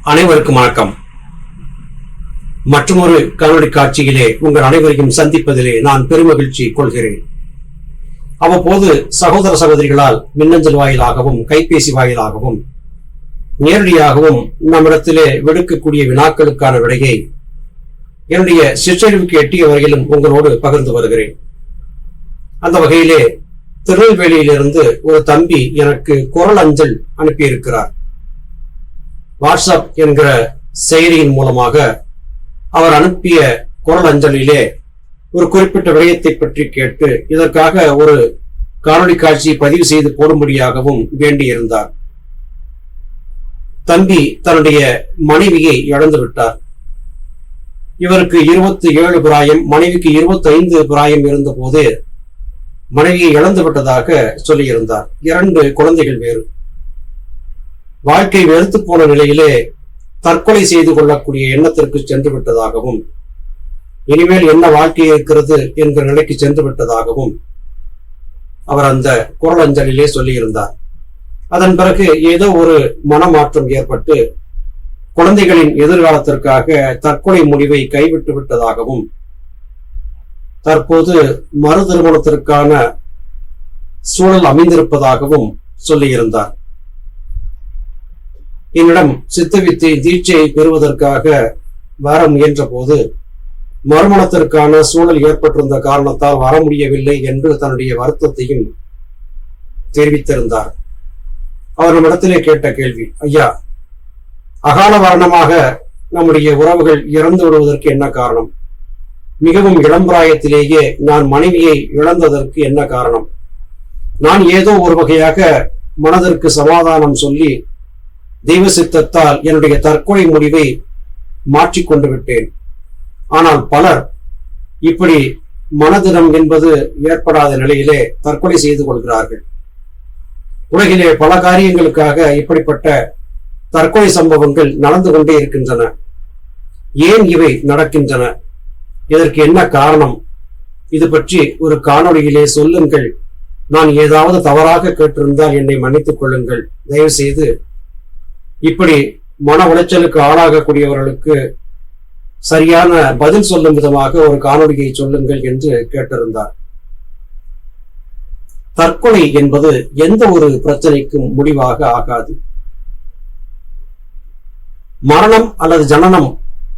அனைவருக்கும் வணக்கம். மற்றொரு காணொளி காட்சியிலே உங்கள் அனைவரையும் சந்திப்பதிலே நான் பெருமகிழ்ச்சி கொள்கிறேன். அவ்வப்போது சகோதர சகோதரிகளால் மின்னஞ்சல் வாயிலாகவும் கைபேசி வாயிலாகவும் நேரடியாகவும் நம்மிடத்திலே விடுக்கக்கூடிய வினாக்களுக்கான விடையை என்னுடைய சிற்றறிவுக்கு எட்டிய வரையிலும் உங்களோடு பகிர்ந்து வருகிறேன். அந்த வகையிலே திருநெல்வேலியிலிருந்து ஒரு தம்பி எனக்கு குரல் அஞ்சல் அனுப்பியிருக்கிறார். வாட்ஸ்அப் என்கிற செயலியின் மூலமாக அவர் அனுப்பிய குரல் அஞ்சலிலே ஒரு குறிப்பிட்ட விடயத்தை பற்றி கேட்டு இதற்காக ஒரு காணொளி காட்சியை பதிவு செய்து போடும்படியாகவும் வேண்டியிருந்தார். தம்பி தன்னுடைய மனைவியை இழந்து விட்டார். இவருக்கு 27 பிராயம், மனைவிக்கு 25 பிராயம் இருந்த போது மனைவியை இழந்து விட்டதாக சொல்லியிருந்தார். 2 குழந்தைகள் வேறு. வாழ்க்கை வெறுத்து போன நிலையிலே தற்கொலை செய்து கொள்ளக்கூடிய எண்ணத்திற்கு சென்று விட்டதாகவும், இனிமேல் என்ன வாழ்க்கை இருக்கிறது என்கிற நிலைக்கு சென்று விட்டதாகவும் அவர் அந்த குரல் அஞ்சலிலே சொல்லியிருந்தார். அதன் பிறகு ஏதோ ஒரு மனமாற்றம் ஏற்பட்டு குழந்தைகளின் எதிர்காலத்திற்காக தற்கொலை முடிவை கைவிட்டு விட்டதாகவும், தற்போது மறு திருமணத்திற்கான சூழல் அமைந்திருப்பதாகவும் சொல்லியிருந்தார். என்னிடம் சித்தவித்தை தீட்சையை பெறுவதற்காக வர முயன்ற போது மறுமணத்திற்கான சூழல் ஏற்பட்டிருந்த காரணத்தால் வர முடியவில்லை என்று தன்னுடைய வருத்தத்தையும் தெரிவித்திருந்தார். அவர் நம்மிடத்திலே கேட்ட கேள்வி, ஐயா, அகால மரணமாக நம்முடைய உறவுகள் இறந்து விடுவதற்கு என்ன காரணம்? மிகவும் இளம் பிராயத்திலேயே நான் மனைவியை இழந்ததற்கு என்ன காரணம்? நான் ஏதோ ஒரு வகையாக மனதிற்கு சமாதானம் சொல்லி தெய்வ சித்தத்தால் என்னுடைய தற்கொலை முடிவை மாற்றிக்கொண்டு விட்டேன். ஆனால் பலர் இப்படி மனதினம் என்பது ஏற்படாத நிலையிலே தற்கொலை செய்து கொள்கிறார்கள். உலகிலே பல காரியங்களுக்காக இப்படிப்பட்ட தற்கொலை சம்பவங்கள் நடந்து கொண்டே இருக்கின்றன. ஏன் இவை நடக்கின்றன? இதற்கு என்ன காரணம்? இது பற்றி ஒரு காணொளியிலே சொல்லுங்கள். நான் ஏதாவது தவறாக கேட்டிருந்தால் என்னை மன்னித்துக் கொள்ளுங்கள். தயவு செய்து இப்படி மன உளைச்சலுக்கு ஆளாகக்கூடியவர்களுக்கு சரியான பதில் சொல்லும் விதமாக ஒரு காணொளியை சொல்லுங்கள் என்று கேட்டிருந்தார். தற்கொலை என்பது எந்த ஒரு பிரச்சனைக்கும் முடிவாக ஆகாது. மரணம் அல்லது ஜனனம்,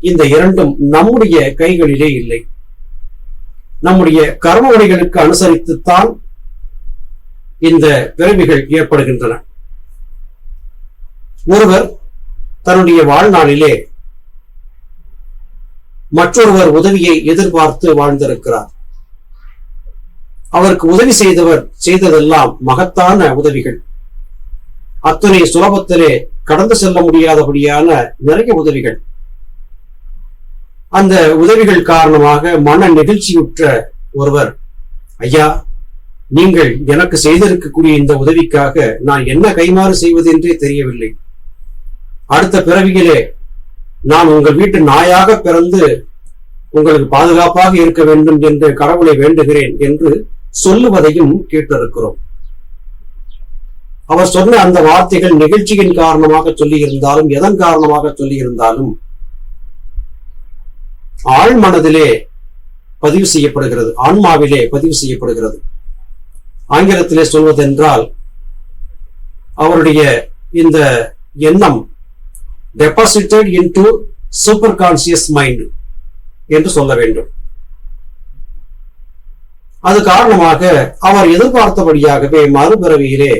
இந்த இரண்டும் நம்முடைய கைகளிலே இல்லை. நம்முடைய கர்ம வழிகளுக்கு அனுசரித்துத்தான் இந்த பிறவிகள் ஏற்படுகின்றன. ஒருவர் தன்னுடைய வாழ்நாளிலே மற்றொருவர் உதவியை எதிர்பார்த்து வாழ்ந்திருக்கிறார். அவருக்கு உதவி செய்தவர் செய்ததெல்லாம் மகத்தான உதவிகள். அத்தனை சுலபத்திலே கடந்து செல்ல முடியாதபடியான நிறைய உதவிகள். அந்த உதவிகள் காரணமாக மன நெகிழ்ச்சியுற்ற ஒருவர், ஐயா, நீங்கள் எனக்கு செய்திருக்கக்கூடிய இந்த உதவிக்காக நான் என்ன கைமாறு செய்வது என்றே தெரியவில்லை. அடுத்த பிறவியிலே நான் உங்கள் வீட்டு நாயாக பிறந்து உங்களுக்கு பாதுகாப்பாக இருக்க வேண்டும் என்று கடவுளை வேண்டுகிறேன் என்று சொல்லுவதையும் கேட்டிருக்கிறோம். அவர் சொன்ன அந்த வார்த்தைகள் நிகழ்ச்சியின் காரணமாக சொல்லியிருந்தாலும், எதன் காரணமாக சொல்லியிருந்தாலும் ஆழ் மனதிலே பதிவு செய்யப்படுகிறது, ஆன்மாவிலே பதிவு செய்யப்படுகிறது. ஆங்கிலத்திலே சொல்வதென்றால் அவருடைய இந்த எண்ணம் deposited into superconscious mind என்று சொல்ல வேண்டும். அது காரணமாக அவர் எதிர்பார்த்தபடியாகவே மறுபிறவியிலே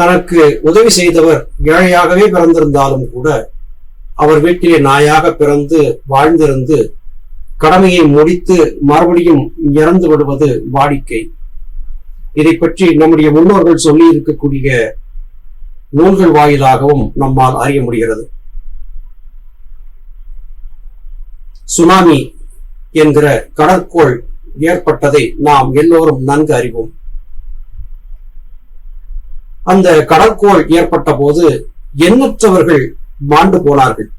தனக்கு உதவி செய்தவர் ஏழையாகவே பிறந்திருந்தாலும் கூட அவர் வீட்டிலே நாயாக பிறந்து வாழ்ந்திருந்து கடமையை முடித்து மறுபடியும் இறந்து விடுவது வாடிக்கை. இதை பற்றி நம்முடைய முன்னோர்கள் சொல்லி இருக்கக்கூடிய நூல்கள் வாயிலாகவும் நம்மால் அறிய முடிகிறது. சுனாமி என்கிற கடற்கோள் ஏற்பட்டதை நாம் எல்லோரும் நன்கு அறிவோம். அந்த கடற்கோள் ஏற்பட்ட போது எண்ணற்றவர்கள் மாண்டு போனார்கள்.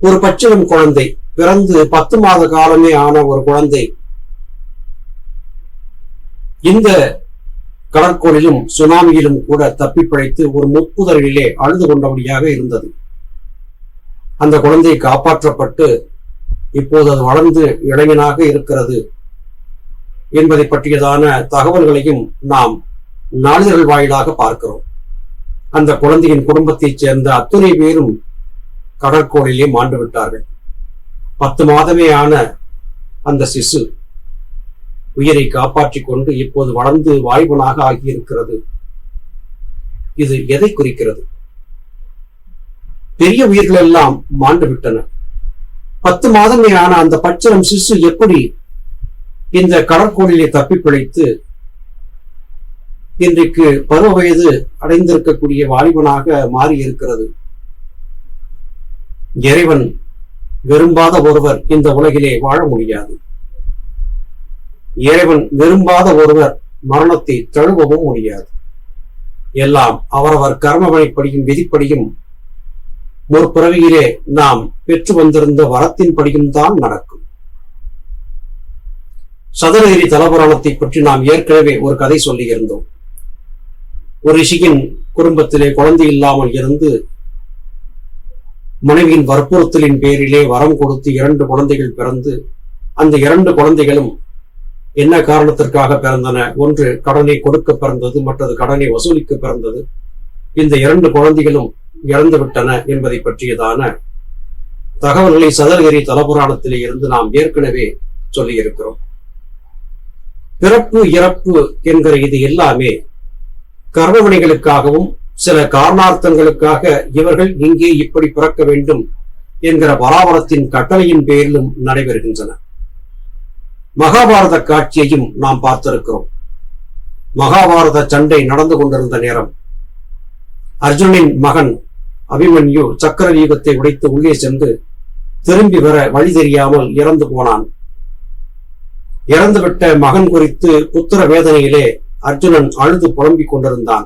ஒரு பச்சிளம் குழந்தை, பிறந்து 10 மாத காலமே ஆன ஒரு குழந்தை இந்த கடற்கோளிலும் சுனாமியிலும் கூட தப்பி பிழைத்து ஒரு முட்புதரிலே அழுது கொண்டபடியாக இருந்தது. அந்த குழந்தை காப்பாற்றப்பட்டு இப்போது அது வளர்ந்து இளைஞனாக இருக்கிறது என்பதை பற்றியதான தகவல்களையும் நாம் நாளிதழ் வாயிலாக பார்க்கிறோம். அந்த குழந்தையின் குடும்பத்தைச் சேர்ந்த அத்தனை பேரும் கடற்கோளிலே மாண்டு விட்டார்கள். 10 மாதமே ஆன அந்த சிசு உயிரை காப்பாற்றிக் கொண்டு இப்போது வளர்ந்து வாய்வனாக ஆகியிருக்கிறது. இது எதை குறிக்கிறது? பெரிய உயிர்கள் எல்லாம் மாண்டு விட்டன. 10 மாதமே ஆன அந்த பச்சிளம் சிசு எப்படி இந்த கடற்கோளிலே தப்பி பிழைத்து இன்றைக்கு பருவ வயது அடைந்திருக்கக்கூடிய வாலிபனாக மாறி இருக்கிறது? இறைவன் விரும்பாத ஒருவர் இந்த உலகிலே வாழ முடியாது. இறைவன் விரும்பாத ஒருவர் மரணத்தை தழுவவும் முடியாது. எல்லாம் அவரவர் கர்மவனைப்படியும் விதிப்படியும் முற்பிறவியிலே நாம் பெற்று வந்திருந்த வரத்தின்படியும் தான் நடக்கும். சதுரகிரி தலபுராணத்தை பற்றி நாம் ஏற்கனவே ஒரு கதை சொல்லியிருந்தோம். ஒரு ரிஷியின் குடும்பத்திலே குழந்தை இல்லாமல் இருந்து மனைவியின் வற்புறுத்தலின் பேரிலே வரம் கொடுத்து 2 குழந்தைகள் பிறந்து, அந்த 2 குழந்தைகளும் என்ன காரணத்திற்காக பிறந்தன? ஒன்று கடனை கொடுக்க பிறந்தது, மற்றது கடனை வசூலிக்க பிறந்தது. இந்த 2 குழந்தைகளும் இறந்து விட்டன என்பதை பற்றியதான தகவல்களை சதுரகிரி தலபுராணத்திலே இருந்து நாம் ஏற்கனவே சொல்லியிருக்கிறோம். பிறப்பு இறப்பு என்கிற இது எல்லாமே கர்மவினைகளுக்காகவும் சில காரணார்த்தங்களுக்காக இவர்கள் இங்கே இப்படி பிறக்க வேண்டும் என்கிற பராபரத்தின் கட்டளையின் பேரிலும் நடைபெறுகின்றன. மகாபாரத காட்சியையும் நாம் பார்த்திருக்கிறோம். மகாபாரத சண்டை நடந்து கொண்டிருந்த நேரம் அர்ஜுனனின் மகன் அபிமன்யு சக்கர வியூகத்தை உடைத்து உள்ளே சென்று திரும்பி வர வழி தெரியாமல் இறந்து போனான். இறந்துவிட்ட மகன் குறித்து புத்திர வேதனையிலே அர்ஜுனன் அழுது புலம்பிக் கொண்டிருந்தான்.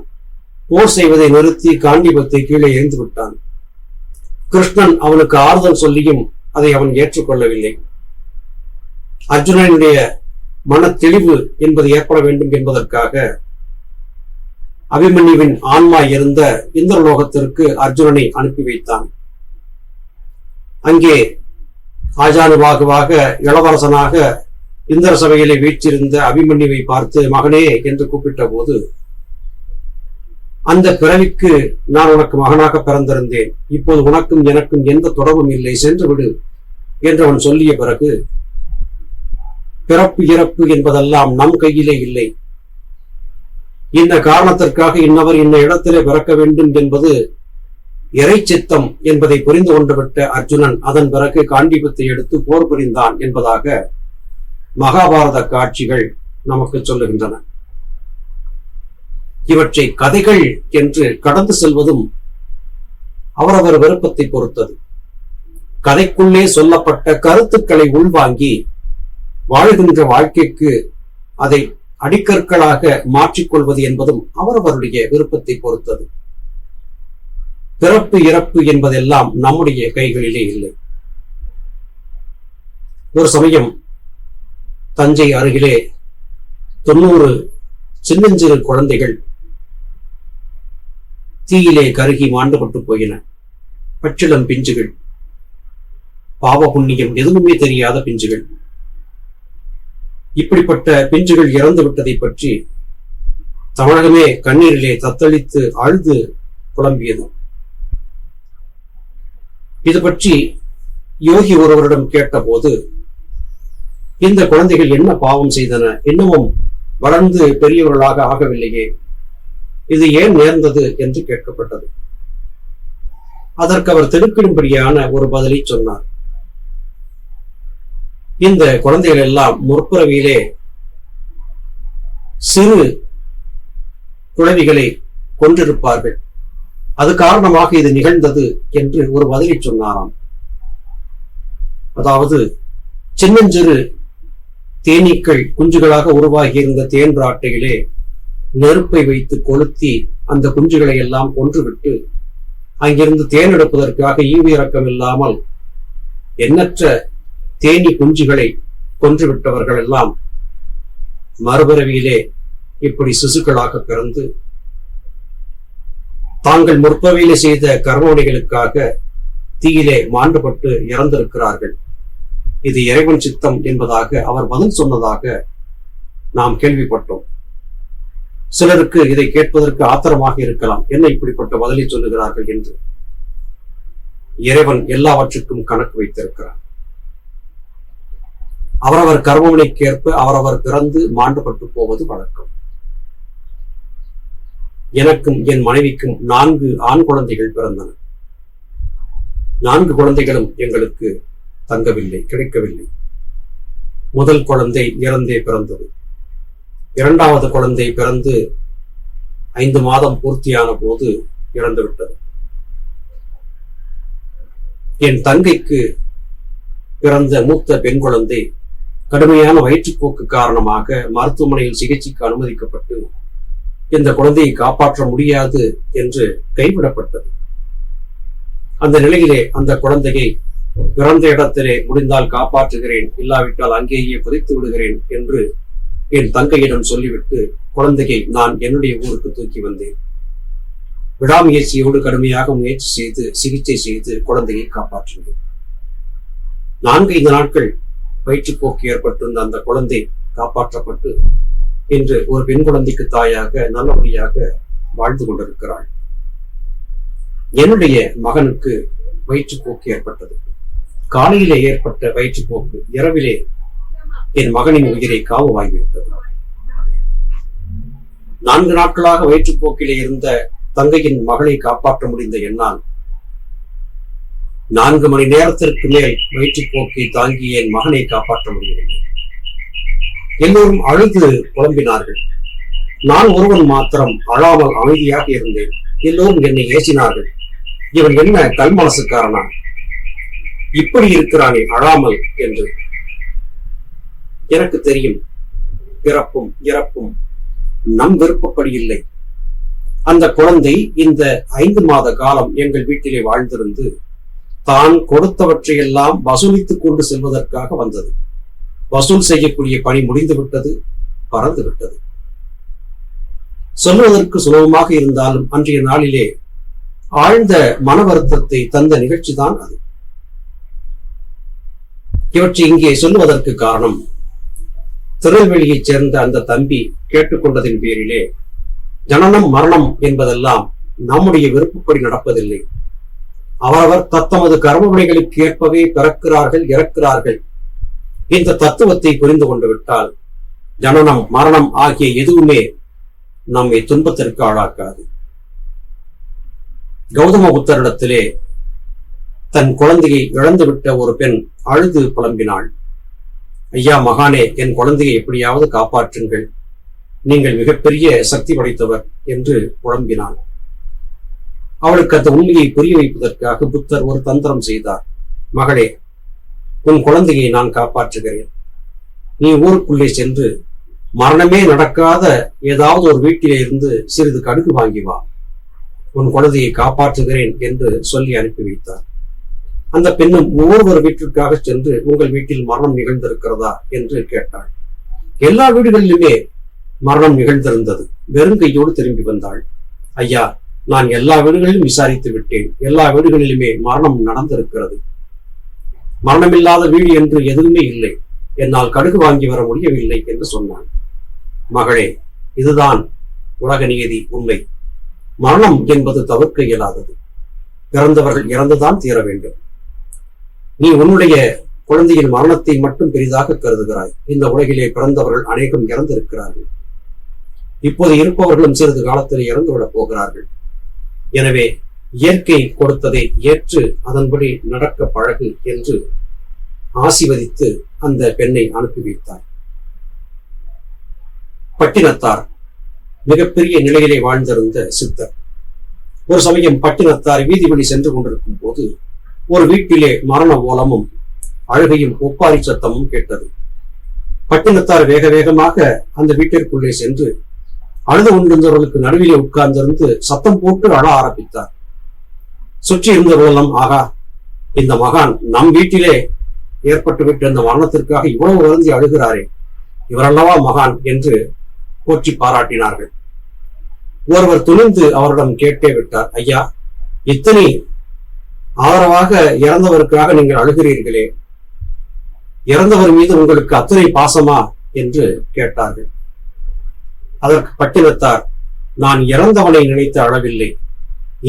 போர் செய்வதை நிறுத்தி காண்டிபத்தை கீழே எரிந்து விட்டான். கிருஷ்ணன் அவனுக்கு ஆறுதல் சொல்லியும் அதை அவன் ஏற்றுக்கொள்ளவில்லை. அர்ஜுனனுடைய மன தெளிவு என்பது ஏற்பட வேண்டும் என்பதற்காக அபிமன்யுவின் ஆன்மா இருந்த இந்திரலோகத்திற்கு அர்ஜுனனை அனுப்பி வைத்தான். அங்கே ஆஜானுபாகுவாக இளவரசனாக இந்திர சபையிலே வீற்றிருந்த அபிமன்யுவை பார்த்து மகனே என்று கூப்பிட்ட போது, அந்த பிறவிக்கு நான் உனக்கு மகனாக பிறந்திருந்தேன், இப்போது உனக்கும் எனக்கும் எந்த தொடர்பும் இல்லை, சென்று விடு என்று அவன் சொல்லிய பிறகு, பிறப்பு இறப்பு என்பதெல்லாம் நம் கையிலே இல்லை, இந்த காரணத்திற்காக இன்னவர் இன்ன இடத்திலே பிறக்க வேண்டும் என்பது இறை சித்தம் என்பதை புரிந்து கொண்டுவிட்ட அர்ஜுனன் அதன் பிறகு காண்டீபத்தை எடுத்து போர் புரிந்தான் என்பதாக மகாபாரத காட்சிகள் நமக்கு சொல்லுகின்றன. இவற்றை கதைகள் என்று கடந்து செல்வதும் அவரவர் விருப்பத்தை பொறுத்தது. கதைக்குள்ளே சொல்லப்பட்ட கருத்துக்களை உள்வாங்கி வாழ்கின்ற வாழ்க்கைக்கு அதை அடிக்கற்களாக மாற்றிக்கொள்வது என்பதும் அவரவருடைய விருப்பத்தை பொறுத்தது. பிறப்பு இறப்பு என்பதெல்லாம் நம்முடைய கைகளிலே இல்லை. ஒரு சமயம் தஞ்சை அருகிலே 90 சின்னஞ்சிறு குழந்தைகள் தீயிலே கருகி மாண்டுபட்டு போயின. பச்சிளம் பிஞ்சுகள், பாவ புண்ணியம் எதுவுமே தெரியாத பிஞ்சுகள். இப்படிப்பட்ட பிஞ்சுகள் இறந்து விட்டதை பற்றி தமிழகமே கண்ணீரிலே தத்தளித்து அழுது புலம்பியது. இது பற்றி யோகி ஒருவரிடம் கேட்டபோது, இந்த குழந்தைகள் என்ன பாவம் செய்தன, இன்னமும் வளர்ந்து பெரியவர்களாக ஆகவில்லையே, இது ஏன் நேர்ந்தது என்று கேட்கப்பட்டது. அதற்கு அவர் திடுக்கிடும்படியான ஒரு பதிலை சொன்னார். இந்த குழந்தைகள் எல்லாம் முற்பிறவியிலே சிறு குழவிகளை கொன்றிருப்பார்கள். அது காரணமாக இது நிகழ்ந்தது என்று ஒரு பதிலை சொன்னாராம். அதாவது சின்னஞ்சிறு தேனீக்கள் குஞ்சுகளாக உருவாகி இருந்த தேன் ராட்டையிலே நெருப்பை வைத்து கொளுத்தி அந்த குஞ்சுகளை எல்லாம் கொன்றுவிட்டு அங்கிருந்து தேன் எடுப்பதற்காக ஈவு இறக்கம் இல்லாமல் எண்ணற்ற தேனி குஞ்சுகளை கொன்றுவிட்டவர்கள் எல்லாம் மறுபிறவியிலே இப்படி சிசுக்களாக பிறந்து தாங்கள் முற்பவியிலே செய்த கர்மவினைகளுக்காக தீயிலே மாண்டுபட்டு இறந்திருக்கிறார்கள். இது இறைவன் சித்தம் என்பதாக அவர் பதில் சொன்னதாக நாம் கேள்விப்பட்டோம். சிலருக்கு இதை கேட்பதற்கு ஆத்திரமாக இருக்கலாம், என்ன இப்படிப்பட்ட பதிலை சொல்லுகிறார்கள் என்று. இறைவன் எல்லாவற்றுக்கும் கணக்கு வைத்திருக்கிறார். அவரவர் கர்மவினைக்கேற்ப அவரவர் பிறந்து மாண்டுபட்டு போவது வழக்கம். எனக்கும் என் மனைவிக்கும் 4 ஆண் குழந்தைகள் பிறந்தன. 4 குழந்தைகளும் எங்களுக்கு தங்கவில்லை, கிடைக்கவில்லை. முதல் குழந்தை இறந்தே பிறந்தது. 2வது குழந்தை பிறந்து 5 மாதம் பூர்த்தியான போது இறந்துவிட்டது. என் தங்கைக்கு பிறந்த மூத்த பெண் குழந்தை கடுமையான வயிற்றுப்போக்கு காரணமாக மருத்துவமனையில் சிகிச்சைக்கு அனுமதிக்கப்பட்டு இந்த குழந்தையை காப்பாற்ற முடியாது என்று கைவிடப்பட்டது. அந்த நிலையிலே அந்த குழந்தையை பிறந்த இடத்திலே முடிந்தால் காப்பாற்றுகிறேன், இல்லாவிட்டால் அங்கேயே புதைத்து விடுகிறேன் என்று என் தங்கையிடம் சொல்லிவிட்டு குழந்தையை நான் என்னுடைய ஊருக்கு தூக்கி வந்தேன். விடாமுயற்சியோடு கடுமையாக முயற்சி செய்து சிகிச்சை செய்து குழந்தையை காப்பாற்றினேன். 4-5 நாட்கள் வயிற்றுப்போக்கு ஏற்பட்டிருந்த அந்த குழந்தை காப்பாற்றப்பட்டு இன்று ஒரு பெண் குழந்தைக்கு தாயாக நல்லபடியாக வாழ்ந்து கொண்டிருக்கிறாள். என்னுடைய மகனுக்கு வயிற்றுப்போக்கு ஏற்பட்டது. காலையிலே ஏற்பட்ட வயிற்றுப்போக்கு இரவிலே என் மகனின் உயிரை காவு வாங்கிவிட்டது. 4 நாட்களாக வயிற்றுப்போக்கிலே இருந்த தங்கையின் மகளை காப்பாற்ற முடிந்த என்னால் 4 மணி நேரத்திற்கு மேல் வயிற்றுப்போக்கை தாங்கி என் மகனை காப்பாற்ற முடியவில்லை. எல்லோரும் அழுது புலம்பினார்கள். நான் ஒருவன் மாத்திரம் அழாமல் அமைதியாக இருந்தேன். எல்லோரும் என்னை ஏசினார்கள். இவன் என்ன கல் மனசுக்காரனா, இப்படி இருக்கிறானே அழாமல் என்று. எனக்கு தெரியும், பிறப்பும் இறப்பும் நம் விருப்பப்படி இல்லை. அந்த குழந்தை இந்த 5 மாத காலம் எங்கள் வீட்டிலே வாழ்ந்திருந்து தான் கொடுத்தவற்றையெல்லாம் வசூலித்துக் கொண்டு செல்வதற்காக வந்தது. வசூல் செய்யக்கூடிய பணி முடிந்து விட்டது, பறந்து விட்டது. சொல்வதற்கு சுலபமாக இருந்தாலும் அன்றைய நாளிலே ஆழ்ந்த மன வருத்தத்தை தந்த நிகழ்ச்சி தான் அது. இவற்றை இங்கே சொல்லுவதற்கு காரணம், திருநெல்வேலியைச் சேர்ந்த அந்த தம்பி கேட்டுக்கொண்டதின் பேரிலே ஜனனம் மரணம் என்பதெல்லாம் நம்முடைய விருப்பப்படி நடப்பதில்லை. அவரவர் தத்தமது கர்மவினைகளுக்கு ஏற்பவே பிறக்கிறார்கள், இறக்கிறார்கள். இந்த தத்துவத்தை புரிந்து கொண்டு விட்டால் ஜனனம் மரணம் ஆகிய எதுவுமே நம்மை துன்பத்திற்கு ஆளாக்காது. கௌதம புத்தரிடத்திலே தன் குழந்தையை இழந்துவிட்ட ஒரு பெண் அழுது புலம்பினாள். ஐயா மகானே, என் குழந்தையை எப்படியாவது காப்பாற்றுங்கள், நீங்கள் மிகப்பெரிய சக்தி படைத்தவர் என்று புலம்பினாள். அவளுக்கு அந்த உண்மையை புரிய வைப்பதற்காக புத்தர் ஒரு தந்திரம் செய்தார். மகளே, உன் குழந்தையை நான் காப்பாற்றுகிறேன். நீ ஊருக்குள்ளே சென்று மரணமே நடக்காத ஏதாவது ஒரு வீட்டிலே இருந்து சிறிது கடுகு வாங்கி வா, உன் குழந்தையை காப்பாற்றுகிறேன் என்று சொல்லி அனுப்பி வைத்தார். அந்த பெண்ணும் ஒவ்வொரு வீட்டிற்காக சென்று உங்கள் வீட்டில் மரணம் நிகழ்ந்திருக்கிறதா என்று கேட்டாள். எல்லா வீடுகளிலுமே மரணம் நிகழ்ந்திருந்தது. வெறுங்கையோடு திரும்பி வந்தாள். ஐயா, நான் எல்லா வீடுகளிலும் விசாரித்து விட்டேன், எல்லா வீடுகளிலுமே மரணம் நடந்திருக்கிறது. மரணமில்லாத வீடு என்று எதுவுமே இல்லை, என்னால் கடுகு வாங்கி வர முடியவில்லை என்று சொன்னான். மகளே, இதுதான் உலக நியதி, உண்மை. மரணம் என்பது தவிர்க்க இயலாதது. பிறந்தவர்கள் இறந்துதான் தீர வேண்டும். நீ உன்னுடைய குழந்தையின் மரணத்தை மட்டும் பெரிதாக கருதுகிறாய். இந்த உலகிலே பிறந்தவர்கள் அநேகம் இறந்திருக்கிறார்கள். இப்போது இருப்பவர்களும் சிறிது காலத்தில் இறந்துவிடப் போகிறார்கள். எனவே இயற்கை கொடுத்ததை ஏற்று அதன்படி நடக்க பழகு என்று ஆசிர்வதித்து அந்த பெண்ணை அனுப்பி வைத்தார். பட்டினத்தார் மிகப்பெரிய நிலையிலே வாழ்ந்திருந்த சித்தர். ஒரு சமயம் பட்டினத்தார் வீதி வழி சென்று கொண்டிருக்கும் போது ஒரு வீட்டிலே மரண ஓலமும் அழுகையும் ஒப்பாரி சத்தமும் கேட்டது. பட்டினத்தார் வேக வேகமாக அந்த வீட்டிற்குள்ளே சென்று அழுது கொண்டிருந்தவர்களுக்கு நடுவிலே உட்கார்ந்திருந்து சத்தம் போட்டு அழ ஆரம்பித்தார். சுற்றி இருந்தவர்களும், ஆகா, இந்த மகான் நம் வீட்டிலே ஏற்பட்டுவிட்ட இந்த மரணத்திற்காக இவ்வளவு வருந்தி அழுகிறாரே, இவரல்லவா மகான் என்று போற்றி பாராட்டினார்கள். ஒருவர் துணிந்து அவரிடம் கேட்டே விட்டார், ஐயா, இத்தனை ஆதரவாக இறந்தவருக்காக நீங்கள் அழுகிறீர்களே, இறந்தவர் மீது உங்களுக்கு அத்தனை பாசமா என்று கேட்டார்கள். அதற்கு பட்டினத்தார், நான் இறந்தவனை நினைத்து அழவில்லை,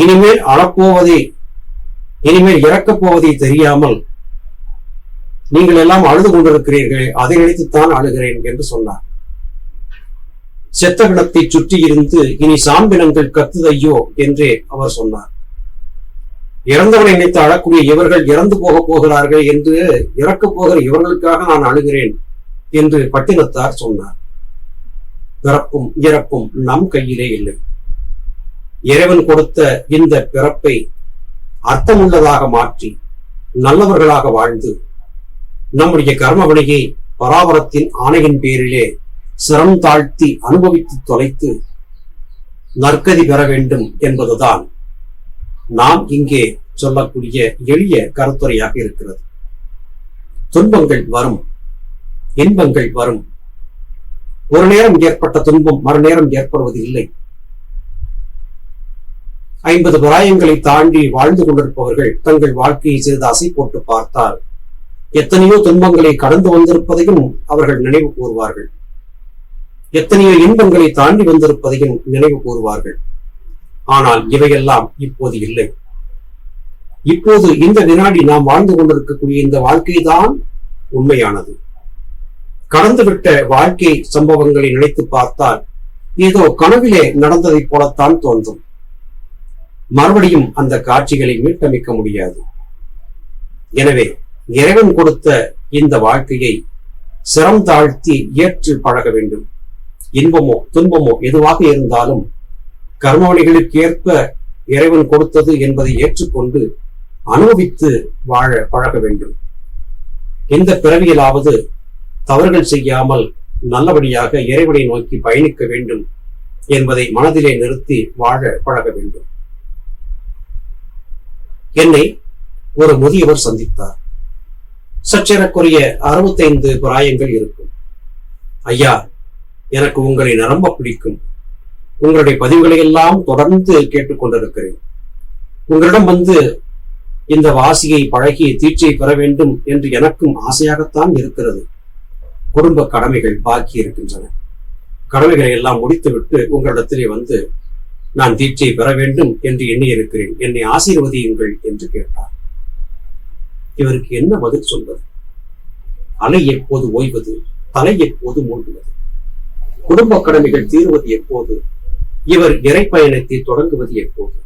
இனிமேல் இறக்கப் போவதை தெரியாமல் நீங்கள் எல்லாம் அழுது கொண்டிருக்கிறீர்களே, அதை நினைத்துத்தான் அழுகிறேன் என்று சொன்னார். செத்த பிணத்தை சுற்றி இருந்து இனி சாம்பினங்கள் கத்துதையோ என்றே அவர் சொன்னார். இறந்தவனை நினைத்து அழக்கூடிய இவர்கள் இறந்து போகிறார்கள் என்று இறக்கப் போகிற இவர்களுக்காக நான் அழுகிறேன் என்று பட்டினத்தார் சொன்னார். பிறப்பும் இறப்பும் நம் கையிலே இல்லை. இறைவன் கொடுத்த இந்த பிறப்பை அர்த்தமுள்ளதாக மாற்றி நல்லவர்களாக வாழ்ந்து நம்முடைய கர்ம வினையை பராபரத்தின் ஆணையின் பேரிலே சிரம் தாழ்த்தி அனுபவித்து தொலைத்து நற்கதி பெற வேண்டும் என்பதுதான் நாம் இங்கே சொல்லக்கூடிய எளிய கருத்துரையாக இருக்கிறது. துன்பங்கள் வரும், இன்பங்கள் வரும். ஒரு நேரம் ஏற்பட்ட துன்பம் மறுநேரம் ஏற்படுவது இல்லை. 50 பிராயங்களை தாண்டி வாழ்ந்து கொண்டிருப்பவர்கள் தங்கள் வாழ்க்கையை சிறிது அசை போட்டு பார்த்தால் எத்தனையோ துன்பங்களை கடந்து வந்திருப்பதையும் அவர்கள் நினைவு கூறுவார்கள். எத்தனையோ இன்பங்களை தாண்டி வந்திருப்பதையும் நினைவு கூறுவார்கள். ஆனால் இவையெல்லாம் இப்போது இல்லை. இப்போது இந்த வினாடி நாம் வாழ்ந்து கொண்டிருக்கக்கூடிய இந்த வாழ்க்கைதான் உண்மையானது. கடந்துவிட்ட வாழ்க்கை சம்பவங்களை நினைத்து பார்த்தால் ஏதோ கனவிலே நடந்ததை போலத்தான் தோன்றும். மறுபடியும் அந்த காட்சிகளை மீட்டமைக்க முடியாது. எனவே இறைவன் கொடுத்த இந்த வாழ்க்கையை சிரம் தாழ்த்தி ஏற்று பழக வேண்டும். இன்பமோ துன்பமோ எதுவாக இருந்தாலும் கர்மவணிகளுக்கு ஏற்ப இறைவன் கொடுத்தது என்பதை ஏற்றுக்கொண்டு அனுபவித்து வாழ பழக வேண்டும். இந்த பிறவியிலாவது தவறுகள் செய்யாமல் நல்லபடியாக இறைவனை நோக்கி பயணிக்க வேண்டும் என்பதை மனதிலே நிறுத்தி வாழ பழக வேண்டும். என்னை ஒரு முதியவர் சந்தித்தார். சற்றேறக்குரிய 65 பிராயங்கள் இருக்கும். ஐயா, எனக்கு உங்களை நிரம்ப பிடிக்கும். உங்களுடைய பதிவுகளை எல்லாம் தொடர்ந்து கேட்டுக்கொண்டிருக்கிறேன். உங்களிடம் வந்து இந்த வாசியை பழகி தீட்சை பெற வேண்டும் என்று எனக்கும் ஆசையாகத்தான் இருக்கிறது. குடும்ப கடமைகள் பாக்கி இருக்கின்றன. கடமைகளை எல்லாம் முடித்துவிட்டு உங்களிடத்திலே வந்து நான் தீட்சை பெற வேண்டும் என்று எண்ணி இருக்கிறேன். என்னை ஆசீர்வதியுங்கள் என்று கேட்டார். இவருக்கு என்ன பதில் சொல்வது? அலை எப்போது ஓய்வது, தலை எப்போது மூழ்குவது, குடும்ப கடமைகள் தீர்வது எப்போது, இவர் இறைப்பயணத்தை தொடங்குவது எப்போது?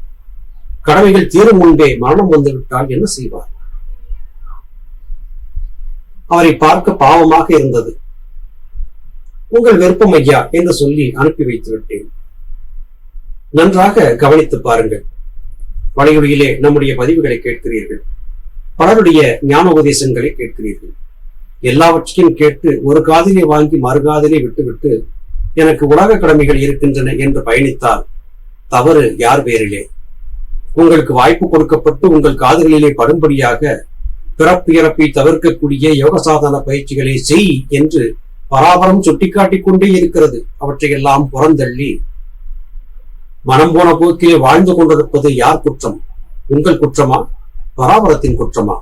கடமைகள் தீரும் முன்பே மரணம் வந்துவிட்டால் என்ன செய்வார்? அவரை பார்க்க பாவமாக இருந்தது. உங்கள் விருப்பம் ஐயா என்று சொல்லி அனுப்பி வைத்து விட்டேன். நன்றாக கவனித்து பாருங்கள். வலையொலியிலே நம்முடைய பதிவுகளை கேட்கிறீர்கள். பலருடைய ஞான உபதேசங்களை கேட்கிறீர்கள். எல்லாவற்றையும் கேட்டு ஒரு காதிலே வாங்கி மறுகாதிலே விட்டுவிட்டு எனக்கு உலக கடமைகள் இருக்கின்றன என்று பயணித்தால் தவறு யார் பேரிலே? உங்களுக்கு வாய்ப்பு கொடுக்கப்பட்டு உங்கள் காதுகளிலே படும்படியாக பிறப்பு இறப்பை தவிர்க்கக்கூடிய யோக சாதன பயிற்சிகளை செய் என்று பராபரம் சுட்டிக்காட்டிக் கொண்டே இருக்கிறது. அவற்றையெல்லாம் புறந்தள்ளி மனம் போன போக்கிலே வாழ்ந்து கொண்டிருப்பது யார் குற்றம்? உங்கள் குற்றமா, பராபரத்தின் குற்றமா?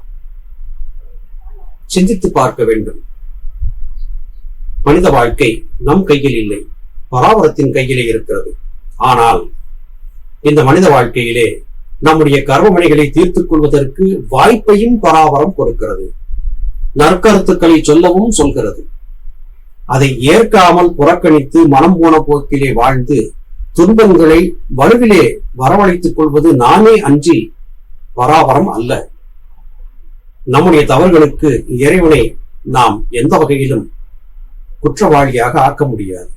சிந்தித்து பார்க்க வேண்டும். மனித வாழ்க்கை நம் கையில் இல்லை, பராபரத்தின் கையிலே இருக்கிறது. ஆனால் இந்த மனித வாழ்க்கையிலே நம்முடைய கர்மமணிகளை தீர்த்துக் கொள்வதற்கு வாய்ப்பையும் பராபரம் கொடுக்கிறது. நற்கருத்துக்களை சொல்லவும் சொல்கிறது. அதை ஏற்காமல் புறக்கணித்து மனம் போன போக்கிலே வாழ்ந்து துன்பங்களை வலுவிலே வரவழைத்துக் கொள்வது நானே அன்றி பராபரம் அல்ல. நம்முடைய தவறுகளுக்கு இறைவனை நாம் எந்த வகையிலும் குற்றவாளியாக ஆக்க முடியாது.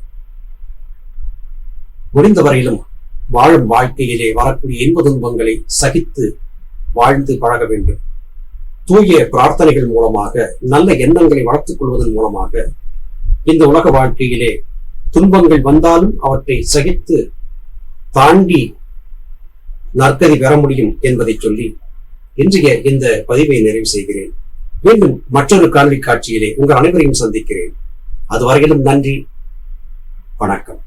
முடிந்தவரையிலும் வாழும் வாழ்க்கையிலே வரக்கூடிய இன்ப துன்பங்களை சகித்து வாழ்ந்து பழக வேண்டும். தூய பிரார்த்தனைகள் மூலமாக, நல்ல எண்ணங்களை வளர்த்துக் கொள்வதன் மூலமாக இந்த உலக வாழ்க்கையிலே துன்பங்கள் வந்தாலும் அவற்றை சகித்து தாண்டி நற்கதி பெற முடியும் என்பதை சொல்லி இன்றைய இந்த பதிவை நிறைவு செய்கிறேன். மீண்டும் மற்றொரு காணொலி காட்சியிலே உங்கள் அனைவரையும் சந்திக்கிறேன். அதுவரையிலும் நன்றி, வணக்கம்.